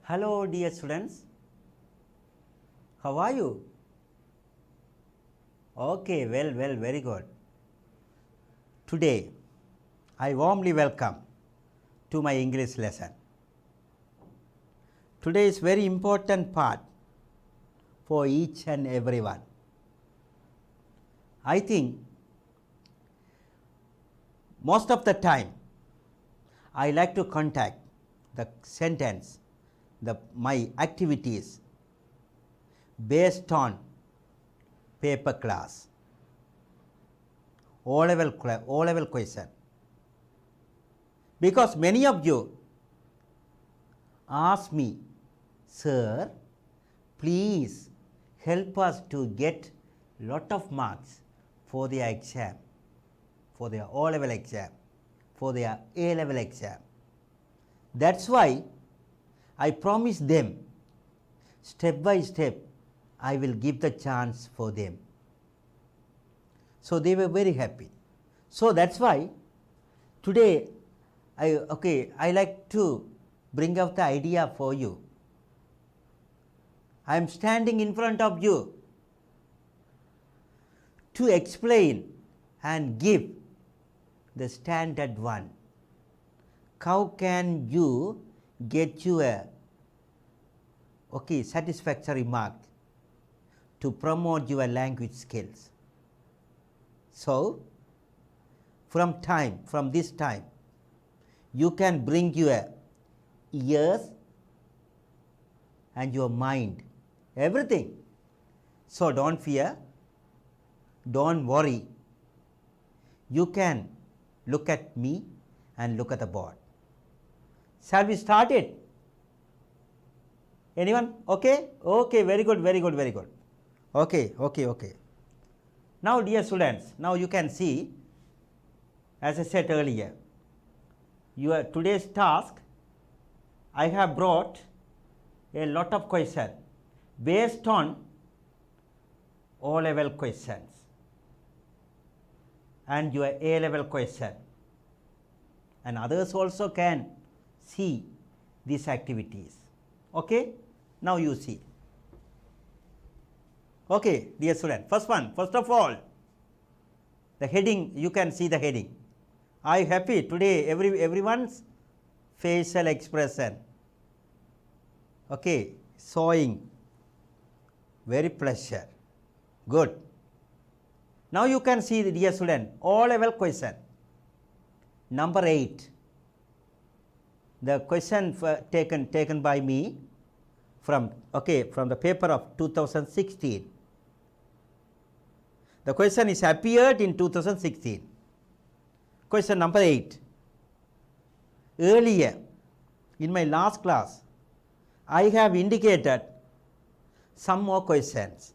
Hello dear students, how are you? Okay, well, very good. Today I warmly welcome to my English lesson. Today is very important part for each and everyone. I think most of the time I like to contact the sentence, my activities based on paper class, O-level question. Because many of you ask me, sir, please help us to get lot of marks for their exam, for their O-level exam, for their A-level exam. That's why I promise them step by step I will give the chance for them. So they were very happy. So that's why today I like to bring out the idea for you. I am standing in front of you to explain and give the standard one. How can you get you a satisfactory mark to promote your language skills? So from this time you can bring your ears and your mind, everything. So don't fear, don't worry, you can look at me and look at the board. Shall we start it? Anyone? Okay? Okay, very good. Okay. Now dear students, now you can see, as I said earlier, your today's task, I have brought a lot of questions based on O-level questions and your A-level question, and others also can see these activities. Okay? Now you see. Okay, dear student, first of all, the heading, you can see the heading. I happy today, everyone's facial expression, okay, showing very pleasure. Good. Now you can see the dear student, O-level question, number 8. The question taken by me from the paper of 2016. The question is appeared in 2016. Question number 8. Earlier in my last class I have indicated some more questions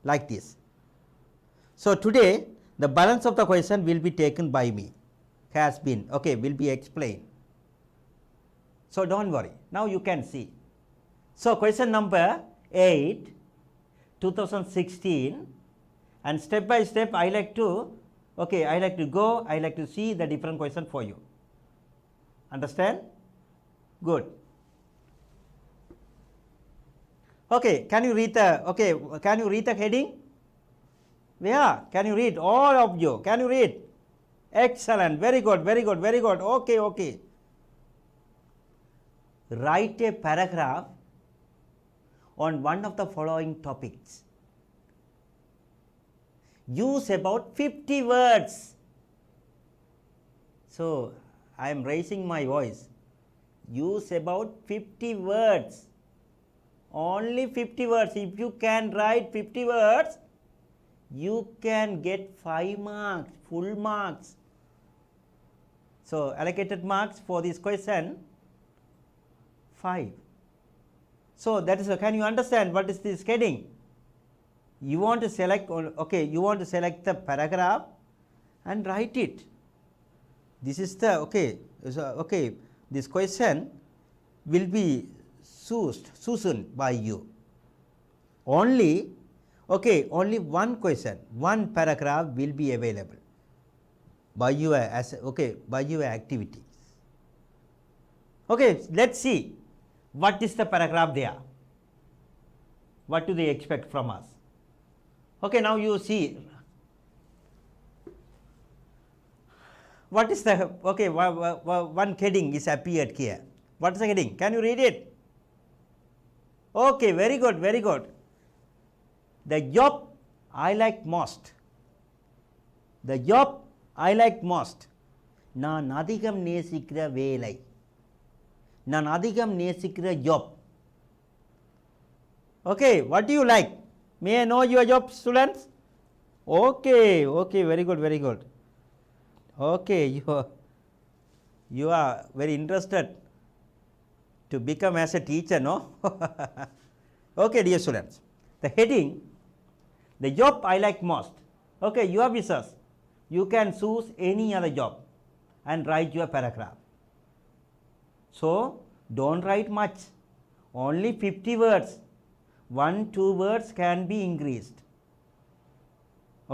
like this. So today the balance of the question will be taken by me, will be explained. So don't worry, now you can see. So question number 8, 2016, and step by step I like to see the different question for you. Understand? Good. Okay, can you read the heading? Yeah, can you read? All of you, can you read? Excellent, very good. Okay. Write a paragraph on one of the following topics. Use about 50 words. So I am raising my voice. Use about 50 words. Only 50 words. If you can write 50 words, you can get 5 marks, full marks. So allocated marks for this question 5. So that is, can you understand what is this heading? You want to select the paragraph and write it. This is the this question will be chosen by you. Only one question, one paragraph will be available by your activities. Okay, let's see what is the paragraph there? What do they expect from us? Okay, now you see what is the, okay, one heading is appeared here. What is the heading? Can you read it? Okay, very good, very good. The job I like most. The job I like most. நான் அதிகம் நேசிக்கிற வேலை. நான் அதிகம் நேசிக்கிற job. Okay, what do you like? May I know your job, students? Okay, okay, very good, very good. Okay, you are very interested to become as a teacher, no? Okay, dear students, the heading, the job I like most. Okay, your wishes. You can choose any other job and write your paragraph. So, don't write much, only 50 words. 1-2 words can be increased.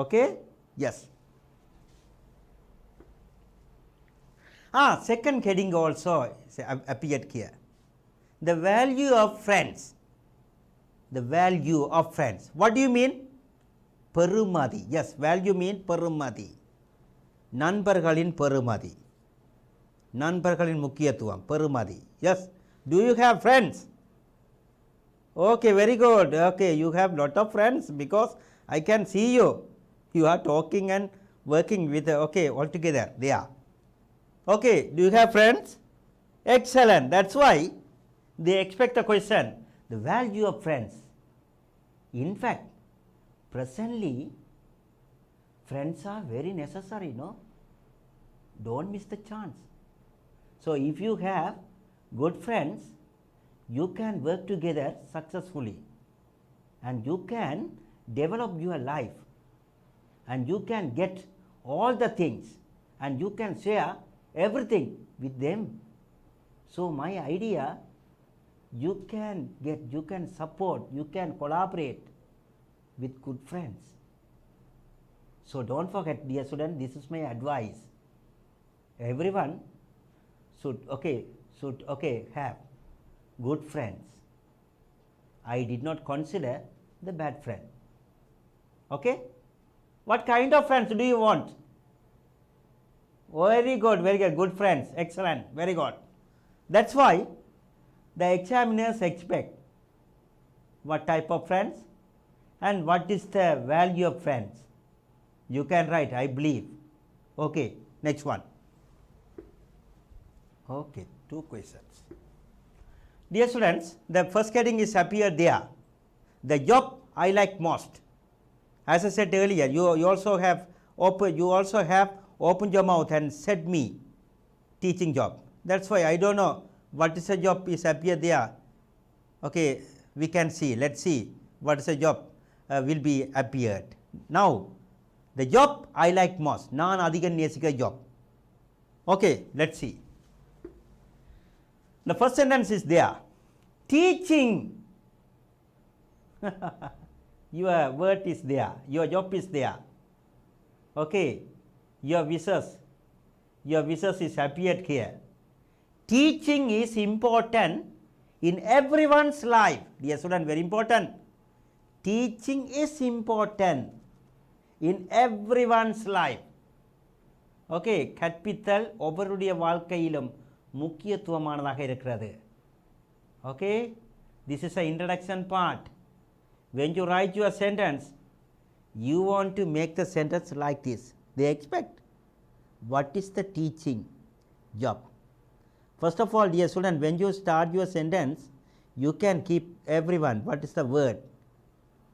Okay? Yes. Second heading also appeared here. The value of friends. The value of friends. What do you mean? Perumadi. Yes, value mean perumadi. நண்பர்களின் பெருமதி. நண்பர்களின் முக்கியத்துவம் பெருமதி. Yes. Do you have friends? Okay, very good. Okay, you have lot of friends because I can see you. You are talking and working with, okay, all together. They are. Okay, do you have friends? Excellent. That's why they expect a question. The value of friends. In fact, presently, friends are very necessary, no? Don't miss the chance. So, if you have good friends, you can work together successfully and you can develop your life and you can get all the things and you can share everything with them. So, my idea, you can get, you can support, you can collaborate with good friends. So, don't forget, dear student, this is my advice. Everyone should have good friends. I did not consider the bad friend. Okay? What kind of friends do you want? Very good, very good. Good friends. Excellent. Very good. That's why the examiners expect what type of friends and what is the value of friends. You can write, I believe. Okay, next one. Okay, 2 questions. Dear students, the first heading is appeared there. The job I like most. As I said earlier, you also have opened your mouth and said me teaching job. That's why I don't know what is a job is appeared there. Okay, we can see. Let's see what is a job will be appeared. Now, the job I like most. நான் அதிகம் நேசிக்கிற job. Okay, let's see. The first sentence is there. Teaching. Your word is there. Your job is there. Okay. Your wishes is appeared here. Teaching is important in everyone's life. Dear student, very important. Teaching is important in everyone's life. Okay, கற்பித்தல் ஒவ்வொருடைய வாழ்க்கையிலும் முக்கியத்துவமானதாக இருக்கிறது. Okay, this is an introduction part. When you write your sentence, you want to make the sentence like this. They expect what is the teaching job. First of all, dear student, when you start your sentence, you can keep everyone. What is the word?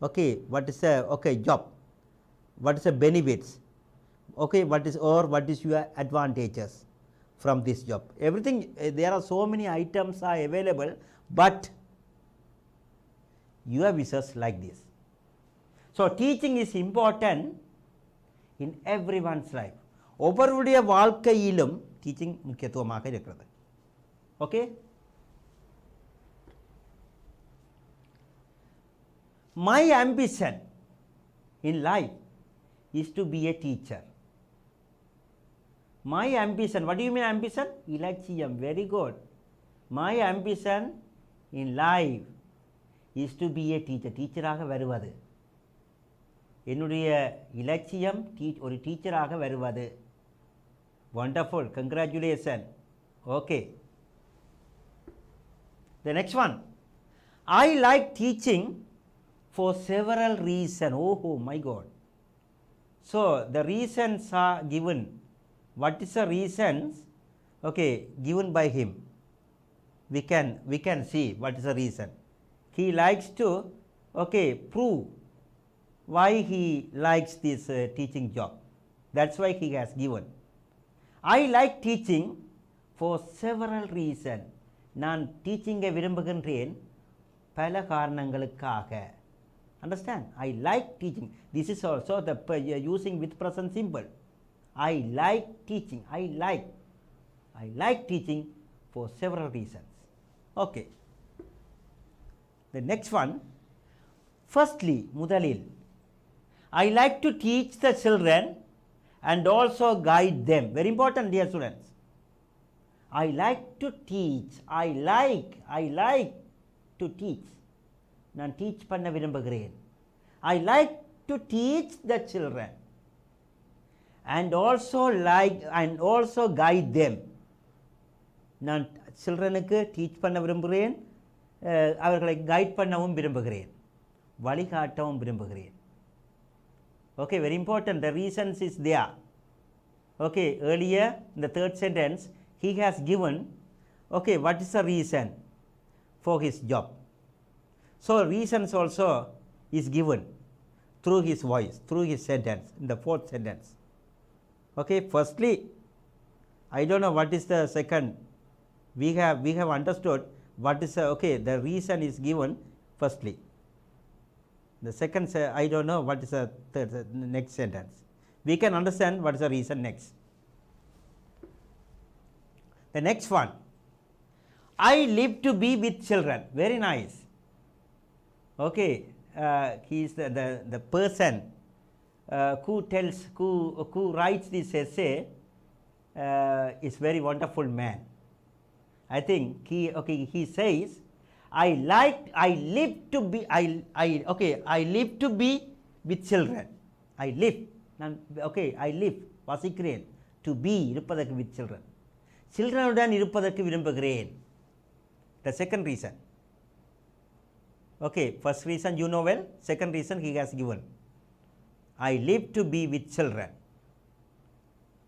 Okay, what is the job? What is the benefits? Okay, what is your advantages from this job? Everything, there are so many items are available, but your wishes like this. So, teaching is important in everyone's life. ஒவ்வொருடைய வாழ்க்கையிலும் teaching முக்கியத்துவமாக இருக்கிறது. Okay? My ambition in life is to be a teacher. My ambition, what do you mean ambition? Ilachiyam, very good. My ambition in life is to be a teacher. டீச்சராக வருவது. என்னுடைய இலட்சியம் ஒரு டீச்சராக வருவது. Wonderful, congratulations. Okay. The next one. I like teaching for several reasons. Oh my God. So the reasons are given. What is the reasons? Okay, given by him. We can see what is the reason. He likes to prove why he likes this teaching job. That's why he has given. I like teaching for several reasons. நான் டீச்சிங்கை விரும்புகின்றேன் பல காரணங்களுக்காக. Understand? I like teaching. This is also the using with present simple. I like teaching. I like teaching for several reasons. Okay. The next one. Firstly, முதலில் I like to teach the children and also guide them. Very important, dear students. I like to teach. I like to teach. நான் teach பண்ண விரும்புகிறேன். I like to teach the children and also guide them. நான் சில்ட்ரனுக்கு teach பண்ண விரும்புகிறேன், அவர்களை guide பண்ணவும் விரும்புகிறேன், வழிகாட்டவும் விரும்புகிறேன். Okay, very important. The reasons is there. Okay, earlier in the third sentence he has given what is the reason for his job. So reasons also is given through his voice, through his sentence in the fourth sentence. Okay, firstly, I don't know what is the second. We have understood what is the reason is given firstly. The second, I don't know what is the third, the next sentence. We can understand what is the reason next. The next one. I live to be with children. Very nice. Okay, he is the person who writes this essay is very wonderful man. I think he says, I live to be with children. I live வசிக்கிறேன் to be இருப்பதற்கு with children. சில்ட்ரனுடன் இருப்பதற்கு விரும்புகிறேன். The second reason. Okay, first reason you know well, second reason he has given. I live to be with children.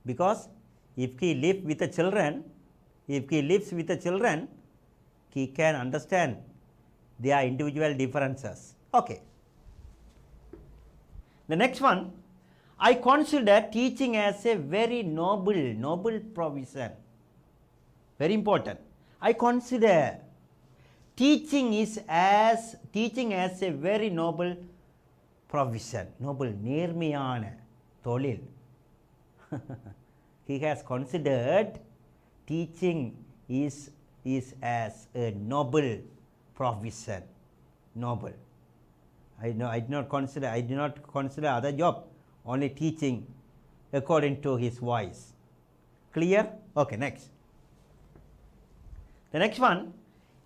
Because if he lives with the children, he can understand their individual differences. Okay. The next one, I consider teaching as a very noble provision. Very important. I consider teaching as a very noble provision. Noble, நேர்மையான தொழில். He has considered teaching is as a noble provision. Noble. I do not consider other job, only teaching according to his voice. Clear? Okay, next. The next one,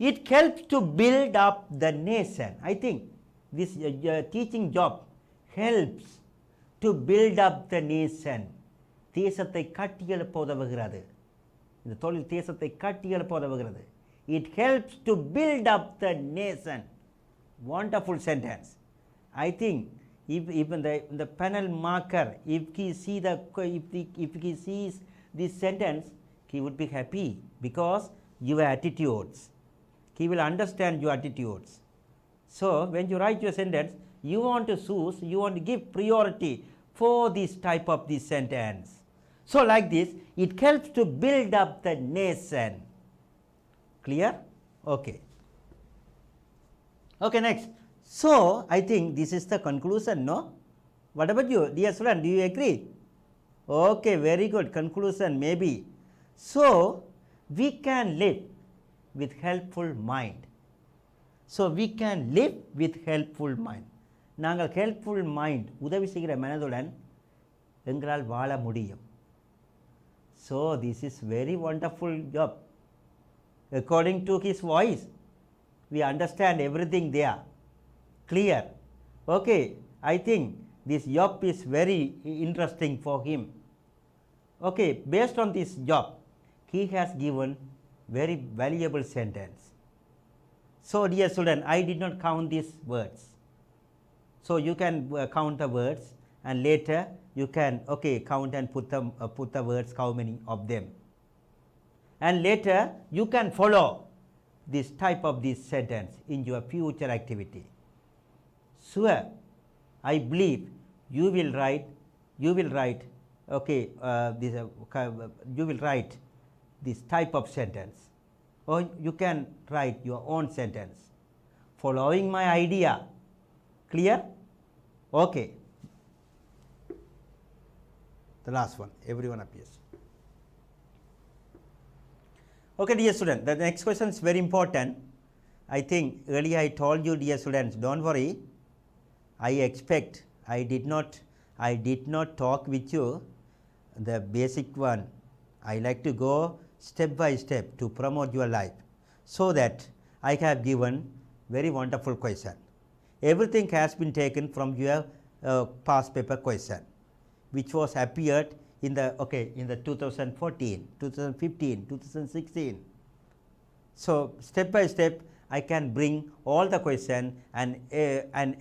it helps to build up the nation. I think this teaching job helps to build up the nation. தேசத்தை கட்டியெழுப்ப உதவுகிறது. இந்த தொழில் தேசத்தை கட்டியெழுப்ப உதவுகிறது. It helps to build up the nation. Wonderful sentence. I think if the panel marker, if he sees this sentence, he would be happy because your attitudes. He will understand your attitudes. So when you write your sentence, you want to give priority for this type of this sentence. So like this, it helps to build up the nation. Clear? Okay. Okay, next. So I think this is the conclusion, no? What about you, dear student? Do you agree? Okay, very good. Conclusion maybe. So we can live with helpful mind. So we can live with helpful mind. நாங்கள் helpful mind, உதவி செய்கிற மனதுடன் எங்களால் வாழ முடியும். So this is very wonderful job. According to his voice, we understand everything there. Clear? Okay, I think this job is very interesting for him. Okay, based on this job, he has given very valuable sentence. So dear student, I did not count these words. So you can count the words, and later you can count and put the words, how many of them, and later you can follow this type of this sentence in your future activity. Sure, I believe you will write you will write this type of sentence, or you can write your own sentence following my idea. Clear? Okay, the last one, everyone appears. Okay, dear student, the next question is very important. I think earlier I told you, dear students, don't worry, I did not talk with you the basic one. I like to go step by step to promote your life, so that I have given very wonderful question. Everything has been taken from your past paper question, which was appeared in the 2014, 2015, 2016. So step by step I can bring all the question and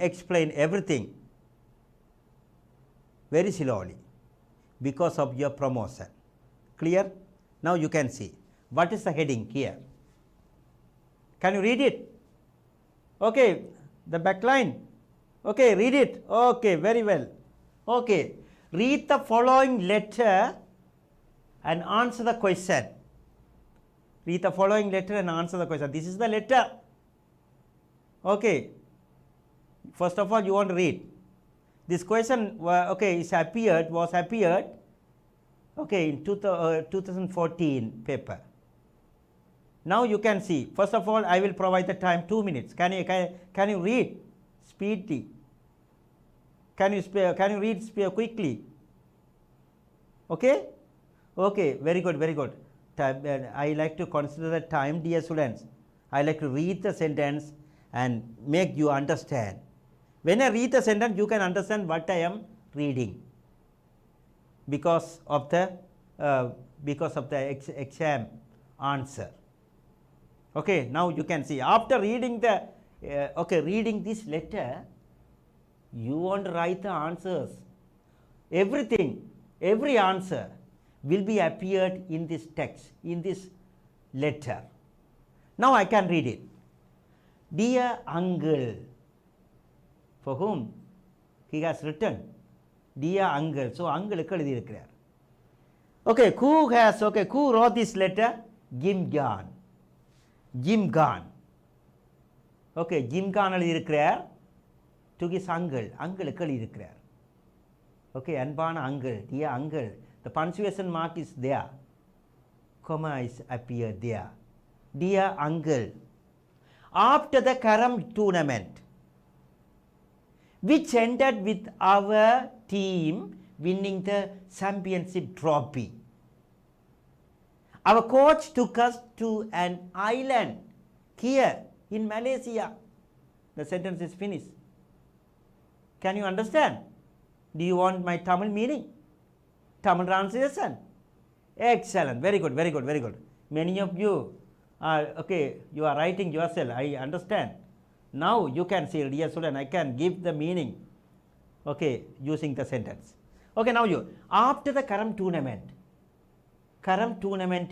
explain everything very slowly because of your promotion. Clear? Now you can see what is the heading here. Can you read it? Okay, the back line. Okay, read it. Okay, very well. Okay, read the following letter and answer the question. Read the following letter and answer the question. This is the letter. Okay, first of all you want to read. This question was appeared in 2014 paper. Now you can see, first of all I will provide the time 2 minutes. Can you read speedily? Can you read quickly? Okay? Okay, very good, very good. I like to consider the time, dear students. I like to read the sentence and make you understand. When I read the sentence, you can understand what I am reading because of the exam answer. Okay, now you can see, after reading reading this letter, you want to write the answers. Every answer will be appeared in this text, in this letter. Now I can read it. Dear uncle, for whom he has written, dear uncle. So uncle எழுதி இருக்கிறார். Okay, who wrote this letter? Jim Gahn. Okay, Jim Gahn எழுதி இருக்கிறார் to his uncle. அங்கிளுக்கு எழுதி இருக்கிறார். Okay, அன்பான uncle, dear uncle. The punctuation mark is there. Comma is appeared there. Dear uncle, after the Carom tournament, which ended with our team winning the championship trophy, our coach took us to an island here in Malaysia. The sentence is finished. Can you understand? Do you want my Tamil meaning? Tamil translation? Excellent. Very good, very good, very good. Many of you are you are writing yourself. I understand. Now you can see, dear student, I can give the meaning using the sentence. Okay, now you, after the Carom tournament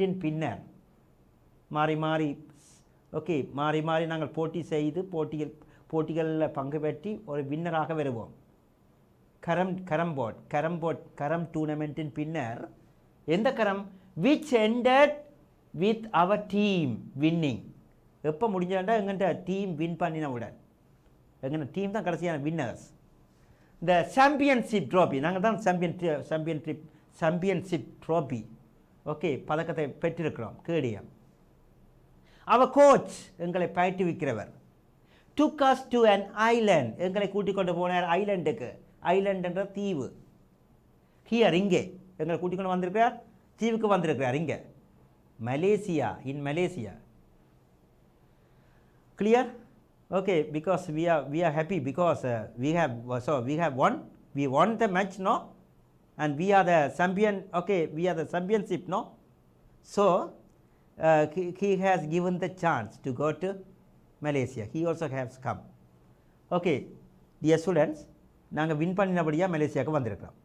in பின்னர் மாறி மாறி நாங்கள் போட்டி செய்து போட்டிகளில் பங்கு பெற்றி ஒரு வின்னராக வருவோம். கரம் டூர்னமெண்ட்டின் பின்னர் எந்த கரம்? which ended with our team winning. எப்போ முடிஞ்சாண்டா எங்கள்கிட்ட டீம் வின் பண்ணினவுடன், எங்கள் டீம் தான் கடைசியான வின்னர்ஸ். இந்த சாம்பியன்ஷிப் ட்ராஃபி, நாங்கள் தான் சாம்பியன்ஷிப் ட்ராஃபி பதக்கத்தை பெற்றிருக்கிறோம், கேடியம். அவர் கோச், எங்களை பயிற்றுவிக்கிறவர், took us to an island, எங்களை கூட்டிக் கொண்டு போனார் ஐலண்டுக்கு. ஐலண்ட் என்ற தீவு. ஹியர், இங்கே எங்களை கூட்டிக் கொண்டு வந்திருக்கிறார், தீவுக்கு வந்திருக்கிறார் இங்கே, Malaysia, in Malaysia. Clear? Okay, because we are happy because we have won. We won the match, no? And we are the champion. Okay, we are the championship, no? So he has given the chance to go to Malaysia. He also has come. Okay, dear students, நாங்கள் win பண்ணினபடியாக மலேசியாவுக்கு வந்திருக்கிறோம்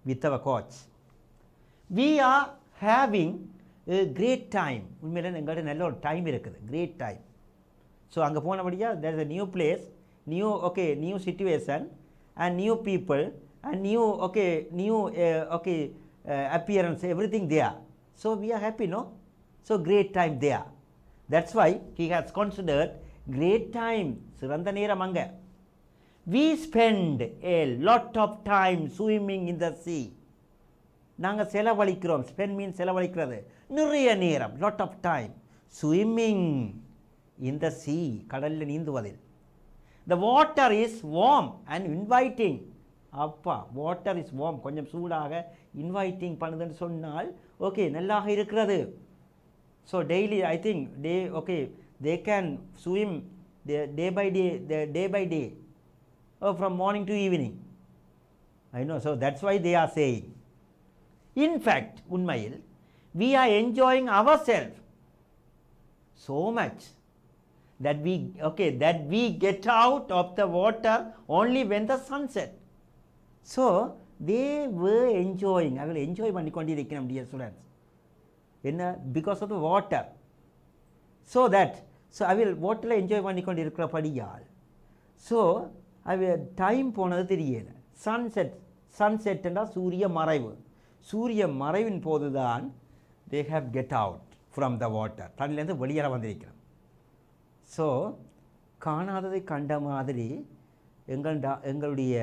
with our coach. We are having a great time. உண்மையிலே எங்கள்கிட்ட நல்ல ஒரு time இருக்குது, great time. So அங்கே போனபடியாக there is a new place, new situation and new people and new appearance, everything there. So we are happy, no? So great time there. That's why he has considered great time. சிறந்த நேரம் அங்கே. We spend a lot of time swimming in the sea. நாங்கள் செலவழிக்கிறோம். Spend means செலவழிக்கிறது. நிறைய நேரம், lot of time swimming in the sea. கடலில் நீந்துவதில். The water is warm and inviting. அப்பா, water is warm, கொஞ்சம் சூடாக inviting பண்ணுதுன்னு சொன்னால் ஓகே நல்லாக இருக்கிறது. So daily I think they can swim day by day from morning to evening. I know, so that's why they are saying. In fact, உண்மையில் we are enjoying ourselves so much that we get out of the water only when the sun set. So they were enjoying. I will enjoy பண்ணிக்கொண்டிருக்கிறோம் dear students. என்ன, because of the water. So I will water enjoy பண்ணிக்கொண்டிருக்கிறபடியால் so I will time போனது தெரியல. sunset என்றால் சூரிய மறைவு. சூரிய மறைவின் போதுதான் they have get out from the water. தண்ணிலேருந்து வெளியேற வந்திருக்கிறோம். ஸோ காணாததை கண்ட மாதிரி எங்களுடைய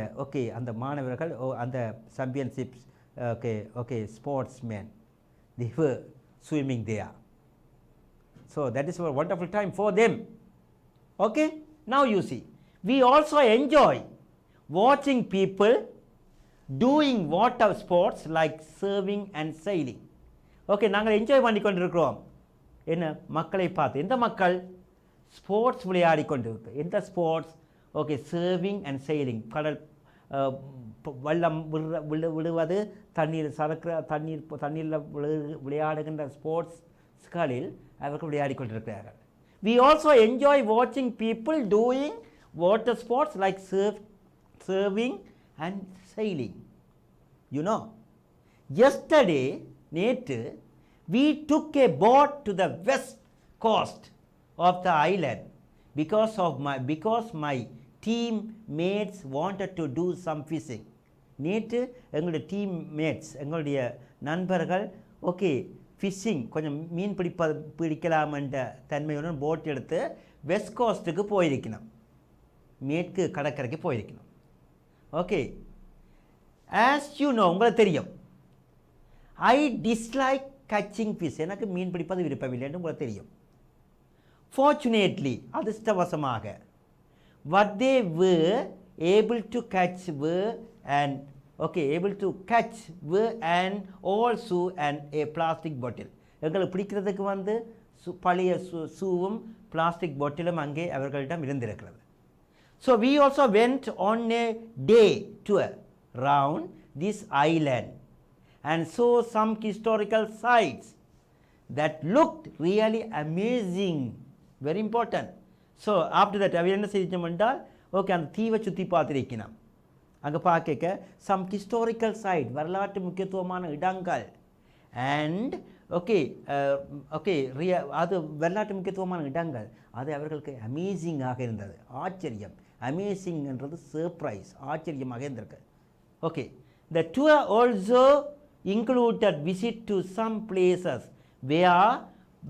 அந்த மாணவர்கள் அந்த championships sportsman they were swimming there. So that is a wonderful time for them. Okay, now you see, we also enjoy watching people doing water sports like surfing and sailing. Okay, நாங்கள் enjoy பண்ணி கொண்டிருக்கிறோம். என்ன, மக்களை பார்த்து. எந்த மக்கள்? Sports விளையாடி கொண்டிருக்கு. எந்த sports? Okay, serving and sailing. கடல் வெள்ளம் விழுவது, தண்ணீரில் விளையாடுகின்ற ஸ்போர்ட்ஸ்களில் அவர்கள் விளையாடி கொண்டிருக்கிறார்கள். We also enjoy watching people doing water sports like surfing and sailing. You know, yesterday, நேற்று, we took a boat to the west coast of the island because my team mates wanted to do some fishing. நேற்று எங்களுடைய team mats, எங்களுடைய நண்பர்கள் fishing, கொஞ்சம் மீன் பிடிக்கலாம் என்ற தன்மையுடன் boat எடுத்து வெஸ்ட் கோஸ்ட்டுக்கு போயிருக்கணும், மேற்கு கடற்கரைக்கு போயிருக்கணும். ஓகே, ஆஸ் யூ நோ, உங்களுக்கு தெரியும், ஐ டிஸ்லைக் கச்சிங் ஃபிஷ். எனக்கு மீன் பிடிப்பது விருப்பமில்லை என்று உங்களுக்கு தெரியும். ஃபார்ச்சுனேட்லி, அதிர்ஷ்டவசமாக, what they were able to catch were and also a plastic bottle. எங்களுக்கு பிடிக்கிறதுக்கு பழைய ஷூவும் பிளாஸ்டிக் பாட்டிலும் அங்கே அவர்களிடம் இருந்திருக்கிறது. So we also went on a day tour round this island and saw some historical sites that looked really amazing. Very important. So after that அவர் என்ன செஞ்சோம் என்றால் அந்த தீவை சுற்றி பார்த்துருக்கணும். அங்கே பார்க்க சம் ஹிஸ்டாரிக்கல் சைட், வரலாற்று முக்கியத்துவமான இடங்கள், அண்ட் அது வரலாற்று முக்கியத்துவமான இடங்கள், அது அவர்களுக்கு அமேசிங்காக இருந்தது. ஆச்சரியம், அமேசிங்ன்றது சர்ப்ரைஸ், ஆச்சரியமாக இருந்திருக்கு. Okay, the tour also included visit to some places where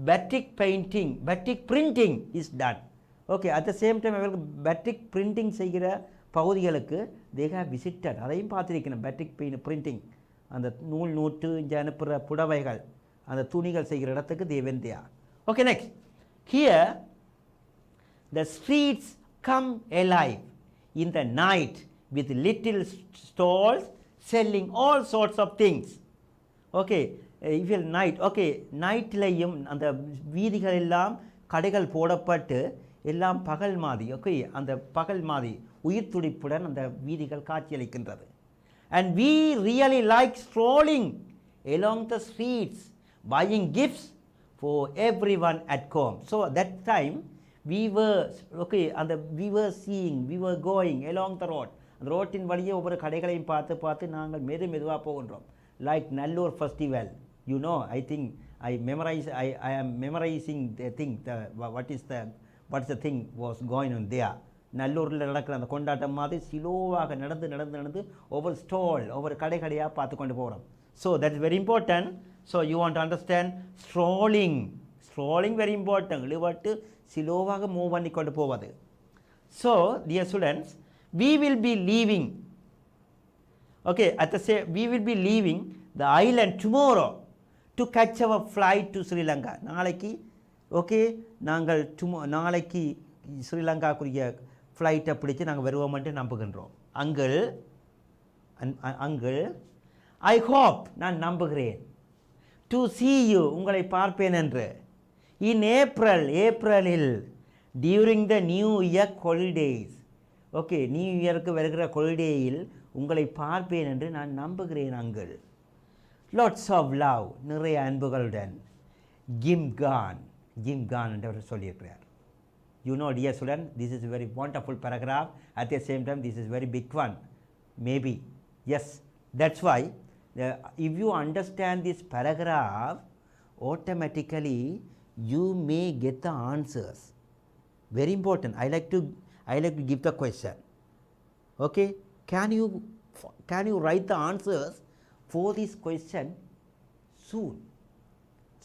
batik printing is done. Okay, at the same time அவர்கள் batik printing செய்கிற பகுதிகளுக்கு they have visited. அதையும் பார்த்துருக்கணும். batik printing, அந்த நூற்று இங்கே அனுப்புகிற புடவைகள், அந்த துணிகள் செய்கிற இடத்துக்கு they went there. Okay, next, here the streets come alive in the night with little stalls selling all sorts of things. Okay, if you night, நைட்லையும் அந்த வீதிகள் எல்லாம் கடைகள் போடப்பட்டு எல்லாம் பகல் மாதி. ஓகே, அந்த பகல் மாதி உயிர் துடிப்புடன் அந்த வீதிகள் காட்சியளிக்கின்றது. And we really like strolling along the streets, buying gifts for everyone at home. So that time we were we were seeing, we were going along the road. அந்த ரோட்டின் வழியே ஒவ்வொரு கடைகளையும் பார்த்து பார்த்து நாங்கள் மெதுவாக போகின்றோம். Like Nallur festival, you know, I think I am memorizing the thing, what is the thing was going on there. நல்லூரில் நடக்கிற அந்த கொண்டாட்டம் மாதிரி ஸ்லோவாக நடந்து ஒவ்வொரு ஸ்டால் ஒவ்வொரு கடையாக பார்த்து கொண்டு போகிறோம். So that is very important. So you want to understand strolling very important. இழுவட்டு ஸ்லோவாக மூவ் பண்ணி கொண்டு போவது. So dear students, we will be leaving the island tomorrow to catch our flight to Sri Lanka. நாளைக்கு நாங்கள் நாளைக்கு ஸ்ரீலங்காக்குரிய ஃப்ளைட்டை பிடிச்சி நாங்கள் வருவோம்ட்டு நம்புகின்றோம். அங்கிள் ஐ ஹோப், நான் நம்புகிறேன், டு see you, உங்களை பார்ப்பேன் என்று, இன் ஏப்ரலில் during the new year holidays. Okay, new இயருக்கு வருகிற ஹாலிடேயில் உங்களை பார்ப்பேன் என்று நான் நம்புகிறேன் அங்கிள். லாட்ஸ் ஆஃப் லவ், நிறைய அன்புகளுடன், கிம்கான் என்றவர் சொல்லியிருக்கிறார். You know, dear student, this is a very wonderful paragraph. At the same time, this is very big one. Maybe. Yes, that's why if you understand this paragraph, automatically you may get the answers. Very important. I like to give the question. Okay, can you write the answers for this question soon?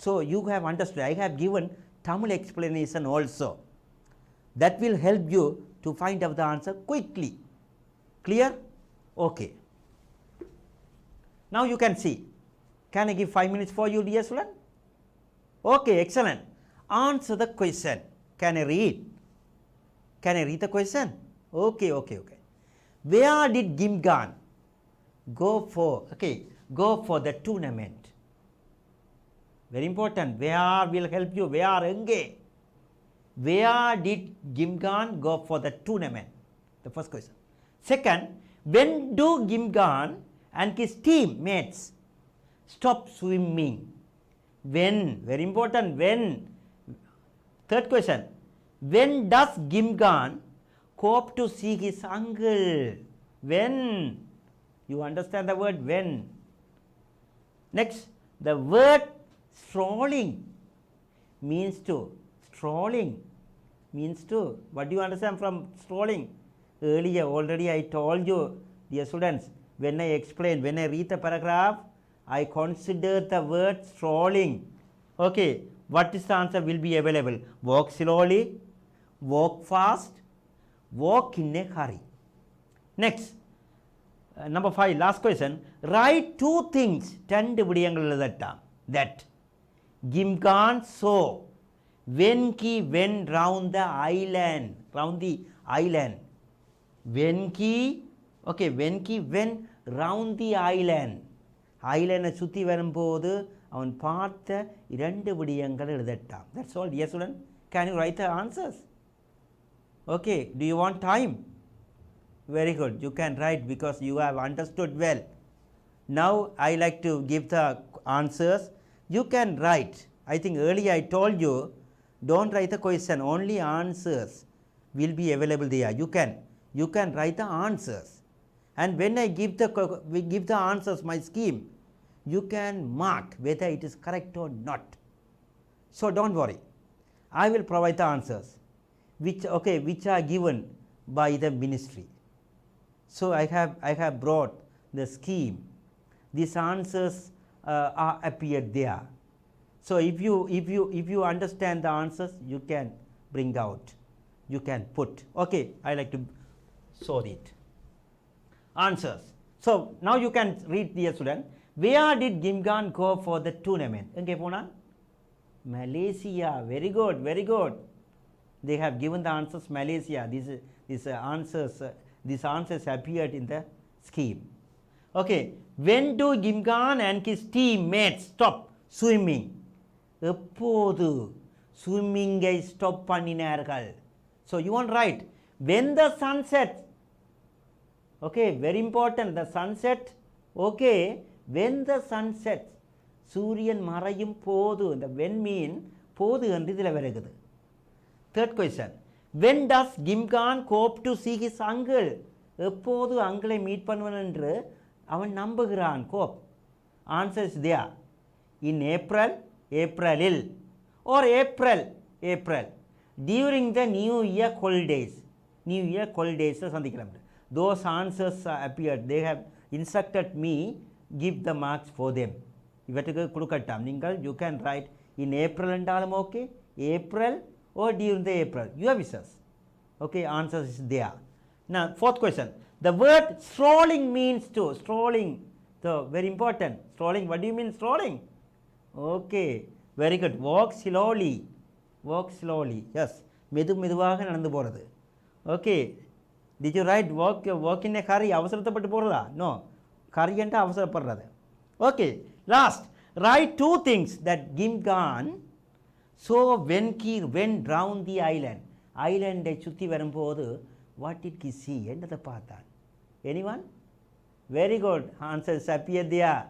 So you have understood. I have given Tamil explanation also. That will help you to find out the answer quickly. Clear? Okay. Now you can see. Can I give 5 minutes for you, dear student? Okay, excellent. Answer the question. Can I read? Can I read the question? Okay. Where did Gimgan go for the tournament? Very important. Where will help you? Where did Gimgan go for the tournament? The first question. Second, when do Gimgan and his teammates stop swimming? When? Very important. When? Third question. When does Gimgan hope to see his uncle? When? You understand the word when. Next, the word strolling means to. What do you understand from strolling? Earlier already I told you, dear students, when I read the paragraph, I consider the word strolling. Okay, what is the answer will be available? Walk slowly, walk fast, walk in a hurry. Next, number 5, last question. Write 2 things, 2 விடயங்கள் எழுதட்டாம், that Gimgan saw when he went round the island. When he went round the island. ஐலண்டை சுற்றி வரும்போது அவன் பார்த்த 2 விடயங்கள் எழுதட்டாம். That's all, dear student. Can you write the answers? Okay, do you want time? Very good, you can write because you have understood well. Now I like to give the answers. You can write. I think earlier I told you, don't write the question, only answers will be available there. You can write the answers, and when I give the answers, my scheme, you can mark whether it is correct or not. So don't worry, I will provide the answers which are given by the ministry. So I have brought the scheme. These answers are appeared there. So if you understand the answers, you can bring out, you can put. Okay, I like to show it. Answers. So now you can read, dear student. Where did Gimgan go for the tournament? Enga pona? Malaysia. Very good, very good. They have given the answers Malaysia. These answers appeared in the scheme. Okay, when do Gimgan and his teammates stop swimming? எப்போது ஸ்விம்மிங்கை stop பண்ணினார்கள்? So you want to write when the sun sets. Okay, very important. The sunset. Okay, when the sun sets. சூரியன் மறையும் போது. இந்த when mean போது என்று இதில் வருகிறது. Third question. When does Gimgan hope to see his uncle? எப்போது அங்கிளை meet பண்ணுவன் என்று அவன் நம்புகிறான். கோப். Answer is there. In April, Aprilil. Or April, April. During the New Year holidays. New Year holidays சந்திக்கலாம். Those answers appeared. They have instructed me give the marks for them. இவற்றுக்கு கொடுக்கட்டாம். நீங்கள் you can write in April என்றாலும் okay, April or during the April. Your wishes. Okay, answer is there. Now, fourth question. The word strolling means to. Strolling. So, very important. Strolling. What do you mean strolling? Okay, very good. Walk slowly. Walk slowly. Yes. மெதுவாக நடந்து போகிறது. Okay. Did you write walk in a hurry? அவசரப்பட்டு போகிறதா? No. Hurry என்ற அவசரப்படுறது. Okay. Last. Write two things that Gimgan saw when he went round the island. ஐலண்டை சுற்றி வரும்போது what did he see? என்னதை பார்த்தான்? Anyone? Very good. Answers appear there.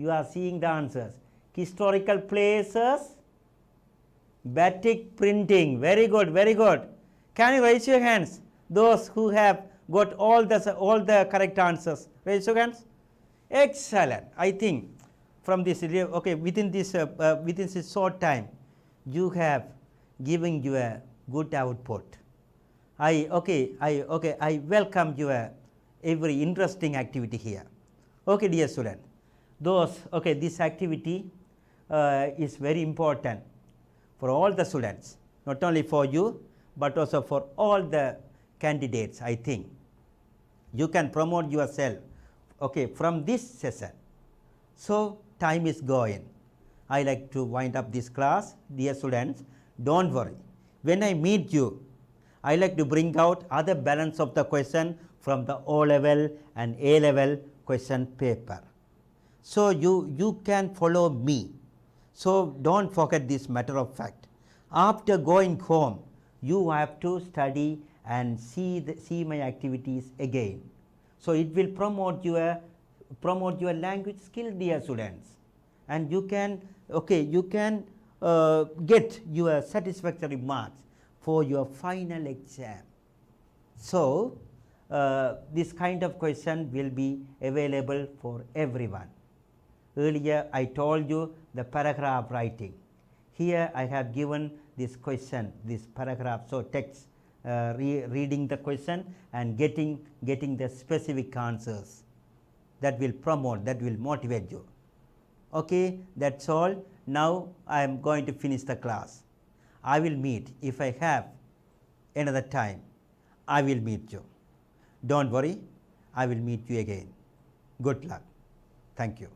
You are seeing the answers. Historical places, batik printing. Very good, very good. Can you raise your hands? Those who have got all the correct answers. Raise your hands. Excellent. I think from this, okay, within this short time, you have given your good output. I welcome your every interesting activity here. Okay, dear student. This activity is very important for all the students, not only for you, but also for all the candidates. I think you can promote yourself. Okay, from this session. So time is going. I like to wind up this class. Dear students, don't worry. When I meet you, I like to bring out other balance of the question from the O level and A level question paper. So you can follow me. So don't forget this matter of fact. After going home, you have to study and see my activities again. So it will promote your language skill, dear students, and you can get your satisfactory marks for your final exam. So this kind of question will be available for everyone. Earlier I told you the paragraph writing. Here I have given this question, this paragraph, so text, reading the question and getting the specific answers. That will promote, that will motivate you. Okay, that's all. Now I am going to finish the class. I will meet, if I have another time, I will meet you. Don't worry, I will meet you again. Good luck. Thank you.